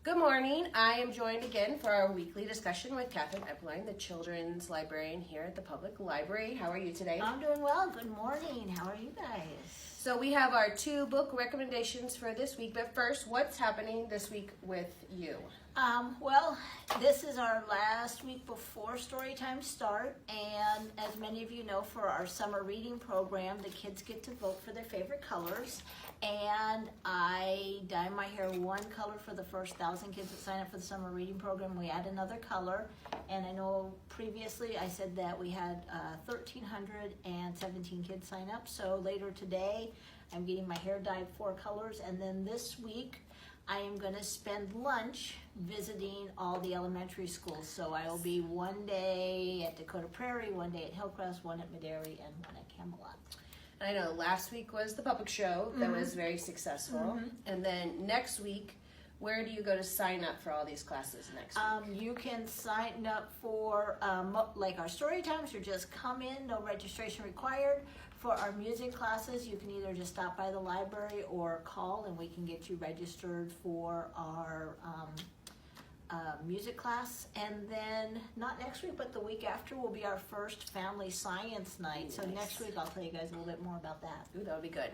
Good morning. I am joined again for our weekly discussion with Katherine Eberline, the children's librarian here at the public library. How are you today? I'm doing well. Good morning. How are you guys? So we have our 2 book recommendations for this week, but first, what's happening this week with you? Well, this is our last week before Storytime start, and as many of you know, for our summer reading program, the kids get to vote for their favorite colors, and I dye my hair one color for the first 1,000 kids that sign up for the summer reading program. We add another color, and I know previously I said that we had 1,317 kids sign up, so later today I'm getting my hair dyed 4 colors, and then this week I am going to spend lunch visiting all the elementary schools. So I will be one day at Dakota Prairie, one day at Hillcrest, one at Medairy, and one at Camelot. I know last week was the public show that was very successful. And then next week, where do you go to sign up for all these classes next week? You can sign up for like our story times. You just come in, no registration required. For our music classes, you can either just stop by the library or call, and we can get you registered for our music class. And then, not next week, but the week after will be our first family science night. Nice. So next week, I'll tell you guys a little bit more about that. Ooh, that would be good.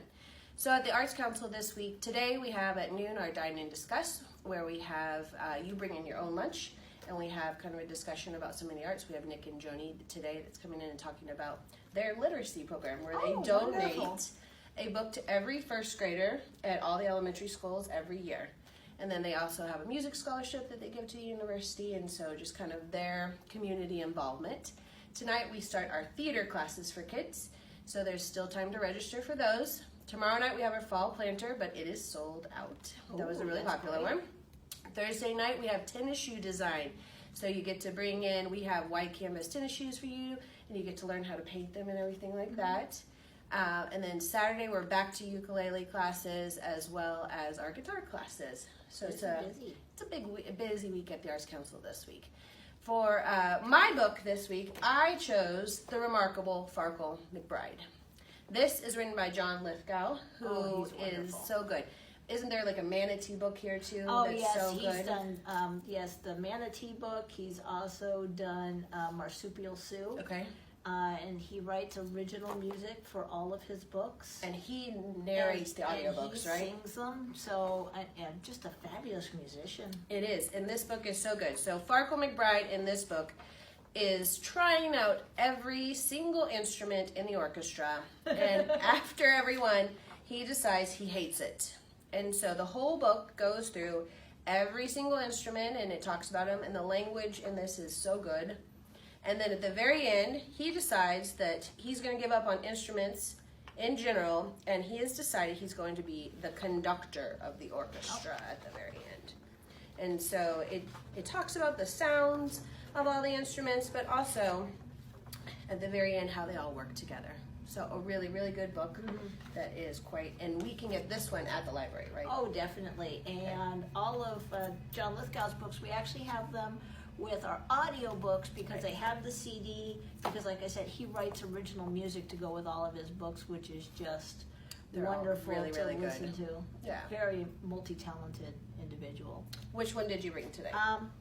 So at the Arts Council this week, today we have at noon our Dine and Discuss, where we have you bring in your own lunch, and we have kind of a discussion about some of the arts. We have Nick and Joni today that's coming in and talking about their literacy program, where they donate a book to every first grader at all the elementary schools every year. And then they also have a music scholarship that they give to the university, and so just kind of their community involvement. Tonight we start our theater classes for kids, so there's still time to register for those. Tomorrow night we have our fall planter, but it is sold out. That was a really popular one. Thursday night we have tennis shoe design. So you get to bring in, we have white canvas tennis shoes for you, and you get to learn how to paint them and everything like that. And then Saturday we're back to ukulele classes as well as our guitar classes. So it's a busy week at the Arts Council this week. For my book this week, I chose The Remarkable Farkle McBride. This is written by John Lithgow, who is so good. Isn't there like a manatee book here too? Oh, that's yes, so he's good? done, the manatee book. He's also done Marsupial Sue. Okay. And he writes original music for all of his books. And he narrates the audiobooks, right? He sings them, so and just a fabulous musician. It is, and this book is so good. So Farkle McBride in this book is trying out every single instrument in the orchestra, and after every one, he decides he hates it. And so the whole book goes through every single instrument, and it talks about them, and the language in this is so good. And then at the very end, he decides that he's going to give up on instruments in general, and he has decided he's going to be the conductor of the orchestra at the very end. And so it talks about the sounds of all the instruments, but also at the very end how they all work together. So a really, really good book that is quite, and we can get this one at the library, right? Oh, definitely. And all of John Lithgow's books, we actually have them with our audio books because they have the CD, because like I said, he writes original music to go with all of his books, which is just wonderful really, to really listen good. to. Yeah. Very multi-talented individual. Which one did you bring today?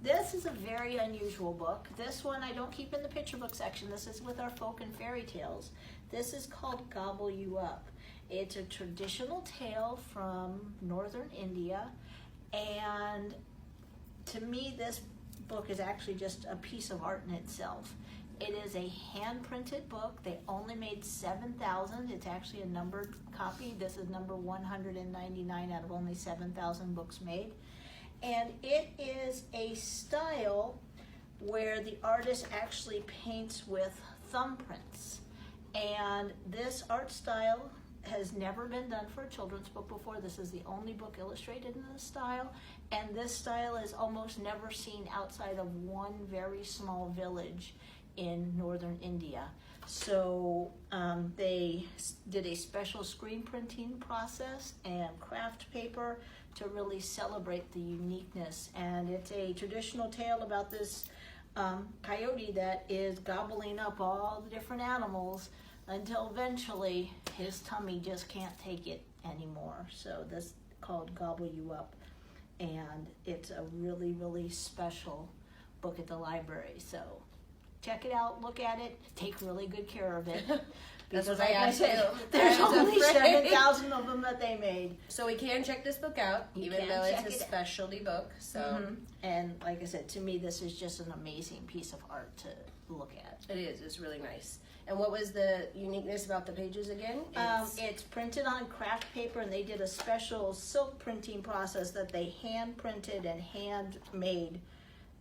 This is a very unusual book. This one I don't keep in the picture book section. This is with our folk and fairy tales. This is called Gobble You Up. It's a traditional tale from northern India, and to me this book is actually just a piece of art in itself. It is a hand-printed book. They only made 7,000. It's actually a numbered copy. This is number 199 out of only 7,000 books made. And it is a style where the artist actually paints with thumbprints. And this art style has never been done for a children's book before. This is the only book illustrated in this style. And this style is almost never seen outside of one very small village in northern India. So they did a special screen printing process and craft paper to really celebrate the uniqueness. And it's a traditional tale about this coyote that is gobbling up all the different animals until eventually his tummy just can't take it anymore. So this is called Gobble You Up. and it's a really, really special book at the library. So check it out, look at it, take really good care of it. That's Because what I asked you. there's I was only afraid. 7,000 of them that they made. So we can check this book out, You even can though it's check a it out. specialty book. So Mhm. And like I said, to me, this is just an amazing piece of art to look at. it is. It's really nice. And what was the uniqueness about the pages again? It's printed on craft paper, and they did a special silk printing process that they hand printed and handmade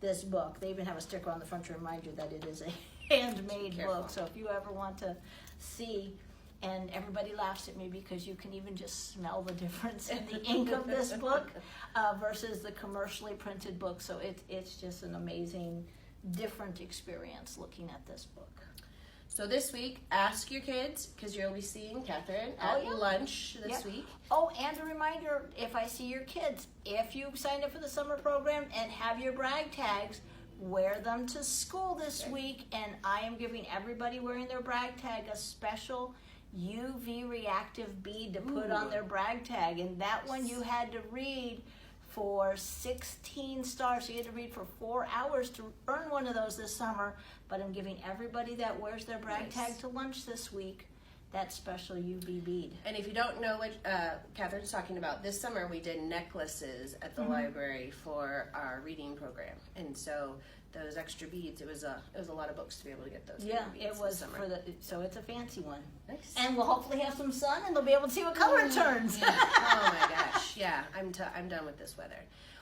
this book. They even have a sticker on the front to remind you that it is a handmade Careful. book. So if you ever want to see, and everybody laughs at me because you can even just smell the difference in the ink of this book versus the commercially printed book. So it's just an amazing, different experience looking at this book. So this week, ask your kids, because you'll be seeing Catherine Oh, at yeah. lunch this Yeah. week. Oh, and a reminder, if I see your kids, if you signed up for the summer program and have your brag tags, wear them to school this Okay. week, and I am giving everybody wearing their brag tag a special UV reactive bead to put Ooh. on their brag tag, and that one you had to read for 16 stars. So you had to read for 4 hours to earn one of those this summer, but I'm giving everybody that wears their brag Nice. tag to lunch this week that special UV bead. And if you don't know what Catherine's talking about, this summer we did necklaces at the library for our reading program. And so those extra beads, it was a lot of books to be able to get those. Yeah, beads it this was summer. so it's a fancy one. Nice. And we'll hopefully have some sun, and they'll be able to see what color it turns. Oh my gosh, yeah, I'm done with this weather.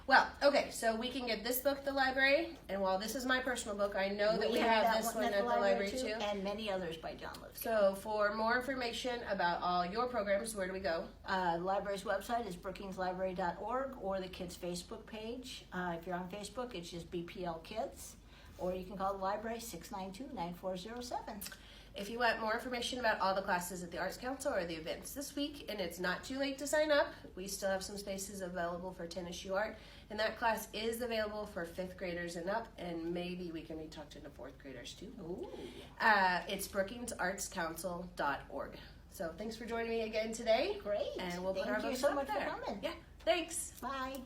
Well, okay, so we can get this book at the library, and while this is my personal book, I know that we have this one at the library too. And many others by John Lithgow. So for more information about all your programs, where do we go? Library's website is brookingslibrary.org, or the kids' Facebook page. If you're on Facebook, it's just BPL Kids, or you can call the library 692-9407. If you want more information about all the classes at the Arts Council or the events this week, and it's not too late to sign up, we still have some spaces available for Tennis U Art, and that class is available for 5th graders and up, and maybe we can be talked into 4th graders too. Ooh. It's brookingsartscouncil.org. So thanks for joining me again today. Great. And we'll put our Thank you books so up much there. for coming. Yeah, thanks. Bye.